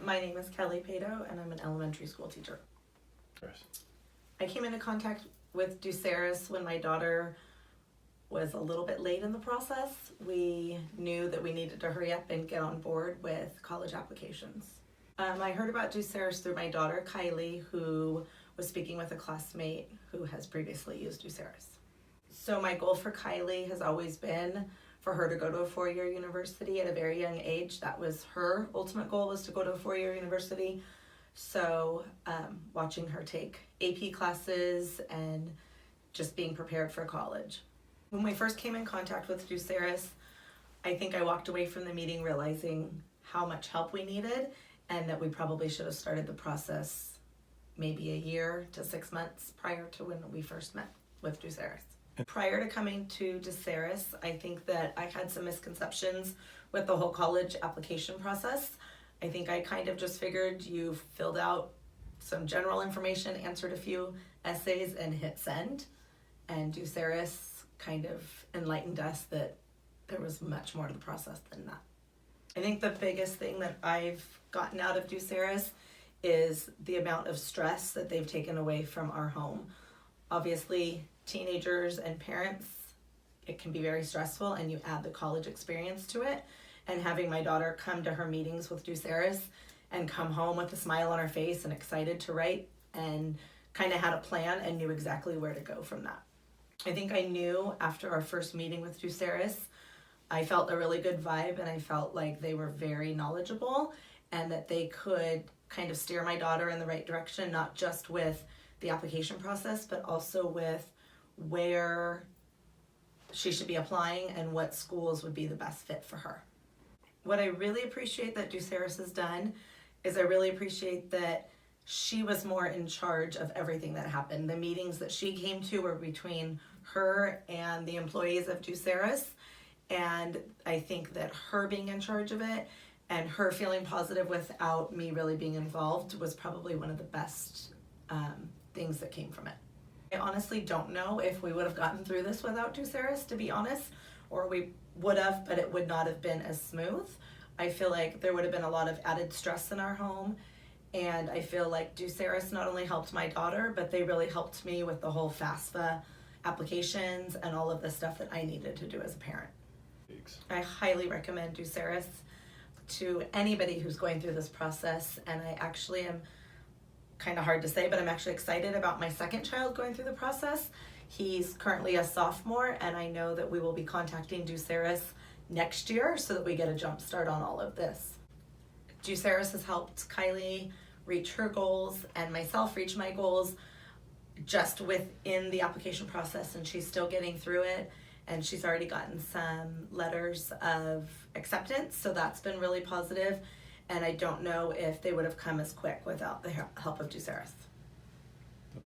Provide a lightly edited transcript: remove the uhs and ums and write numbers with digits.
My name is Kelly Pato, and I'm an elementary school teacher. I came into contact with Ducerus when my daughter was a little bit late in the process. We knew that we needed to hurry up and get on board with college applications. I heard about Ducerus through my daughter, Kylie, who was speaking with a classmate who has previously used Ducerus. So my goal for Kylie has always been for her to go to a four-year university at a very young age. That was her ultimate goal, was to go to a four-year university. So watching her take AP classes and just being prepared for college. When we first came in contact with Ducerus, I think I walked away from the meeting realizing how much help we needed and that we probably should have started the process maybe a year to 6 months prior to when we first met with Ducerus. Prior to coming to Ducerus, I think that I had some misconceptions with the whole college application process. I think I kind of just figured you filled out some general information, answered a few essays, and hit send. And Ducerus kind of enlightened us that there was much more to the process than that. I think the biggest thing that I've gotten out of Ducerus is the amount of stress that they've taken away from our home. Obviously, teenagers and parents, it can be very stressful, and you add the college experience to it. And having my daughter come to her meetings with Ducerus and come home with a smile on her face and excited to write and kind of had a plan and knew exactly where to go from that. I think I knew after our first meeting with Ducerus, I felt a really good vibe, and I felt like they were very knowledgeable and that they could kind of steer my daughter in the right direction, not just with the application process, but also with where she should be applying and what schools would be the best fit for her. What I really appreciate that Ducerus has done is I really appreciate that she was more in charge of everything that happened. The meetings that she came to were between her and the employees of Ducerus, and I think that her being in charge of it and her feeling positive without me really being involved was probably one of the best things that came from it. I honestly don't know if we would have gotten through this without Ducerus, to be honest, or we would have, but it would not have been as smooth. I feel like there would have been a lot of added stress in our home, and I feel like Ducerus not only helped my daughter, but they really helped me with the whole FAFSA applications and all of the stuff that I needed to do as a parent. I highly recommend Ducerus to anybody who's going through this process, and I actually am, kind of hard to say, but I'm actually excited about my second child going through the process. He's currently a sophomore, and I know that we will be contacting Ducerus next year so that we get a jump start on all of this. Ducerus has helped Kylie reach her goals and myself reach my goals just within the application process, and she's still getting through it, and she's already gotten some letters of acceptance, so that's been really positive, and I don't know if they would have come as quick without the help of Ducerus.